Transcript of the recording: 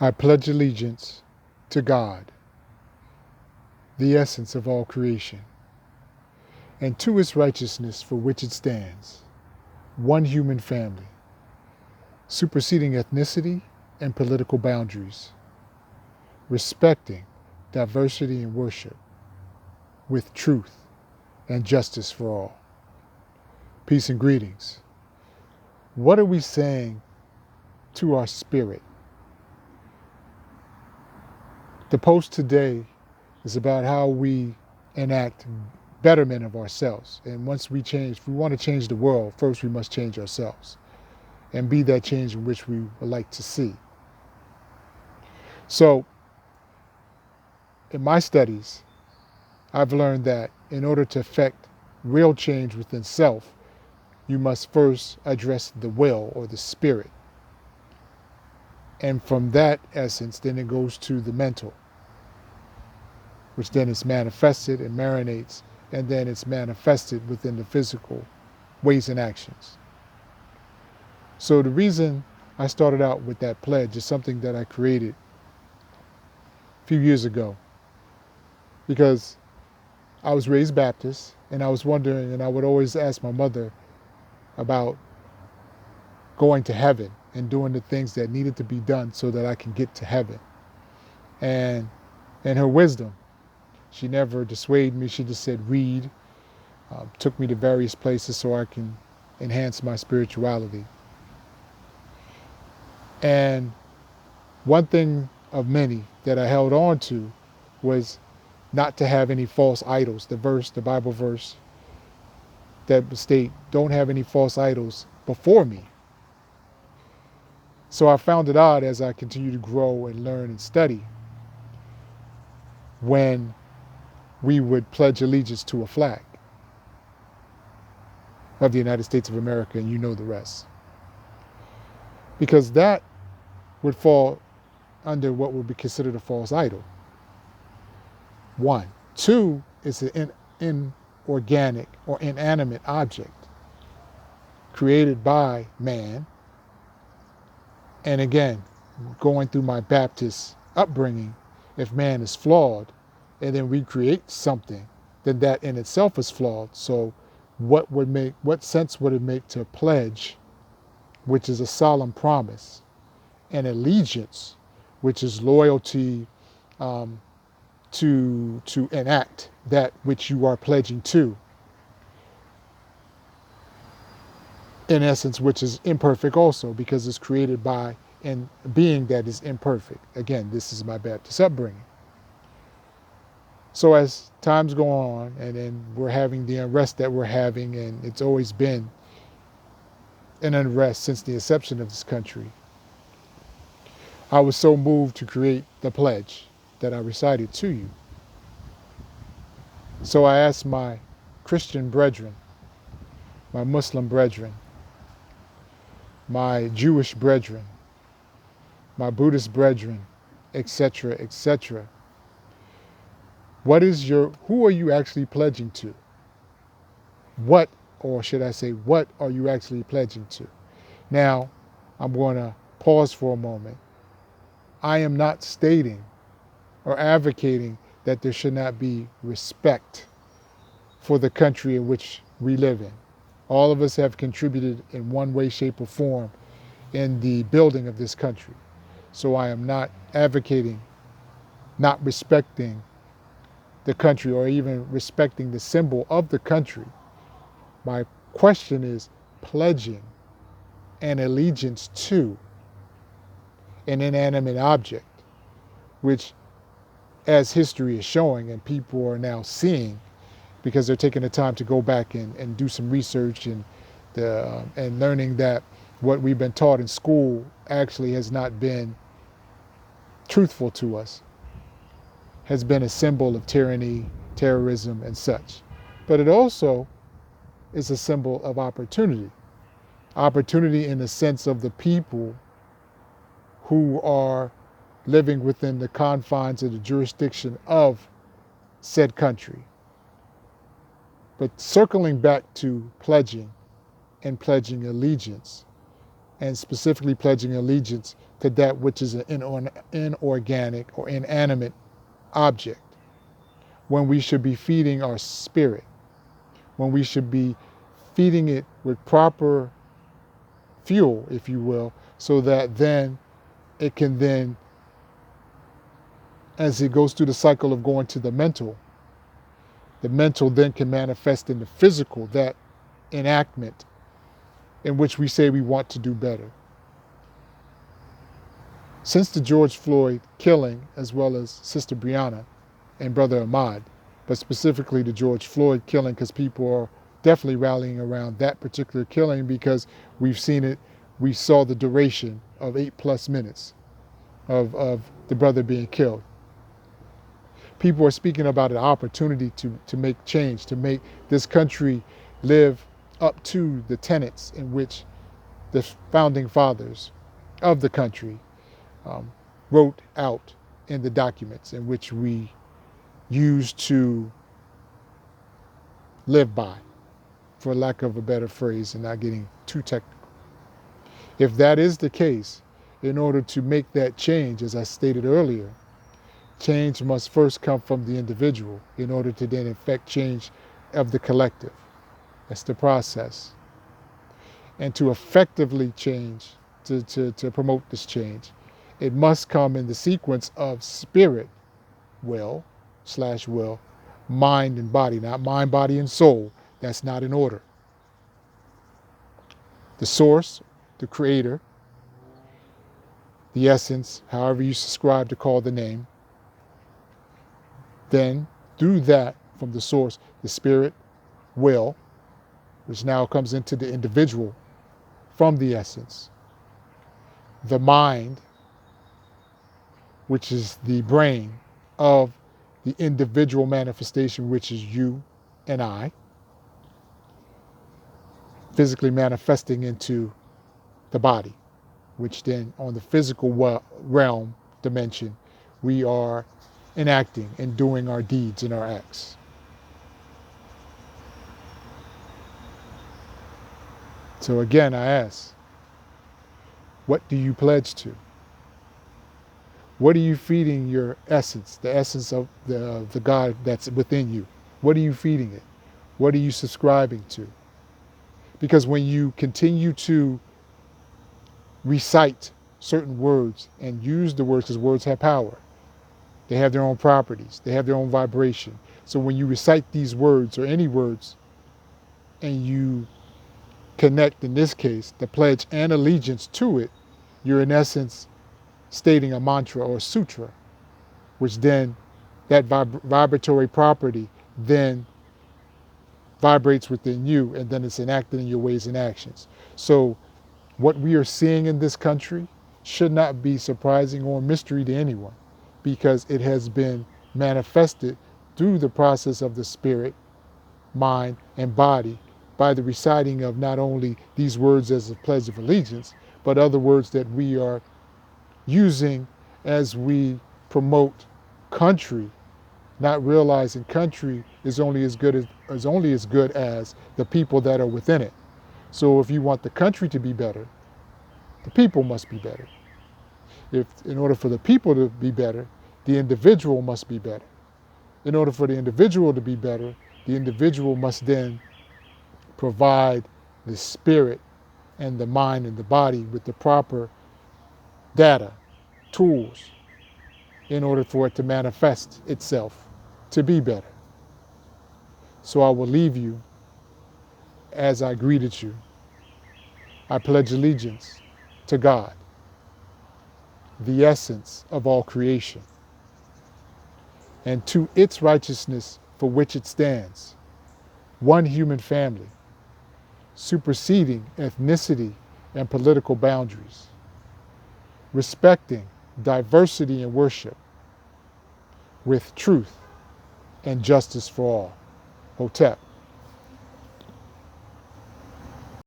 I pledge allegiance to God, the essence of all creation, and to its righteousness for which it stands, one human family, superseding ethnicity and political boundaries, respecting diversity in worship, with truth and justice for all. Peace and greetings. What are we saying to our spirit? The post today is about how we enact betterment of ourselves. And once we change, if we want to change the world, first we must change ourselves and be that change in which we would like to see. So, in my studies, I've learned that in order to effect real change within self, you must first address the will or the spirit. And from that essence, then it goes to the mental, which then is manifested and marinates, and then it's manifested within the physical ways and actions. So the reason I started out with that pledge is something that I created a few years ago, because I was raised Baptist, and I was wondering, and I would always ask my mother about going to heaven and doing the things that needed to be done so that I can get to heaven. And in her wisdom, she never dissuaded me. She just said, read, took me to various places so I can enhance my spirituality. And one thing of many that I held on to was not to have any false idols. The Bible verse that state, don't have any false idols before me. So I found it odd as I continue to grow and learn and study when we would pledge allegiance to a flag of the United States of America, and you know the rest. Because that would fall under what would be considered a false idol. One. Two, it's an inorganic or inanimate object created by man. And again, going through my Baptist upbringing, if man is flawed and then we create something, then that in itself is flawed. So what sense would it make to pledge, which is a solemn promise, and allegiance, which is loyalty to enact that which you are pledging to, in essence, which is imperfect also, because it's created by a being that is imperfect. Again, this is my Baptist upbringing. So as times go on, and then we're having the unrest that we're having, and it's always been an unrest since the inception of this country, I was so moved to create the pledge that I recited to you. So I asked my Christian brethren, my Muslim brethren, my Jewish brethren, my Buddhist brethren, etc., etc. Who are you actually pledging to? What are you actually pledging to? Now, I'm going to pause for a moment. I am not stating or advocating that there should not be respect for the country in which we live in. All of us have contributed in one way, shape, or form in the building of this country. So I am not advocating not respecting the country or even respecting the symbol of the country. My question is pledging an allegiance to an inanimate object, which, as history is showing and people are now seeing, because they're taking the time to go back and do some research and learning that what we've been taught in school actually has not been truthful to us, has been a symbol of tyranny, terrorism, and such. But it also is a symbol of opportunity. Opportunity in the sense of the people who are living within the confines of the jurisdiction of said country. But circling back to pledging and pledging allegiance, and specifically pledging allegiance to that which is an inorganic or inanimate object, when we should be feeding our spirit, when we should be feeding it with proper fuel, if you will, so that then it can then, as it goes through the cycle of going to the mental then can manifest in the physical, that enactment in which we say we want to do better. Since the George Floyd killing, as well as Sister Breonna and Brother Ahmaud, but specifically the George Floyd killing, because people are definitely rallying around that particular killing because we've seen it, we saw the duration of 8+ minutes of the brother being killed. People are speaking about an opportunity to make change, to make this country live up to the tenets in which the founding fathers of the country wrote out in the documents in which we used to live by, for lack of a better phrase and not getting too technical. If that is the case, in order to make that change, as I stated earlier, change must first come from the individual in order to then effect change of the collective. That's the process. And to effectively change, to promote this change, it must come in the sequence of spirit, will, mind and body, not mind, body, and soul. That's not in order. The source, the creator, the essence, however you subscribe to call the name, then through that, from the source, the spirit, will, which now comes into the individual from the essence, the mind, which is the brain of the individual manifestation, which is you and I, physically manifesting into the body, which then on the physical realm dimension, we are enacting and doing our deeds and our acts. So again, I ask, what do you pledge to? What are you feeding your essence, the essence of the God that's within you? What are you feeding it? What are you subscribing to? Because when you continue to recite certain words and use the words, because words have power, they have their own properties, they have their own vibration. So when you recite these words or any words and you connect, in this case, the pledge and allegiance to it, you're in essence stating a mantra or a sutra, which then that vibratory property then vibrates within you, and then it's enacted in your ways and actions. So what we are seeing in this country should not be surprising or mystery to anyone, because it has been manifested through the process of the spirit, mind, and body by the reciting of not only these words as a pledge of allegiance, but other words that we are using as we promote country, not realizing country is only as good as the people that are within it. So if you want the country to be better, the people must be better. If in order for the people to be better, the individual must be better. In order for the individual to be better, the individual must then provide the spirit and the mind and the body with the proper data, tools, in order for it to manifest itself to be better. So I will leave you as I greeted you. I pledge allegiance to God, the essence of all creation, and to its righteousness for which it stands, one human family, superseding ethnicity and political boundaries, respecting diversity in worship, with truth and justice for all. Hotep.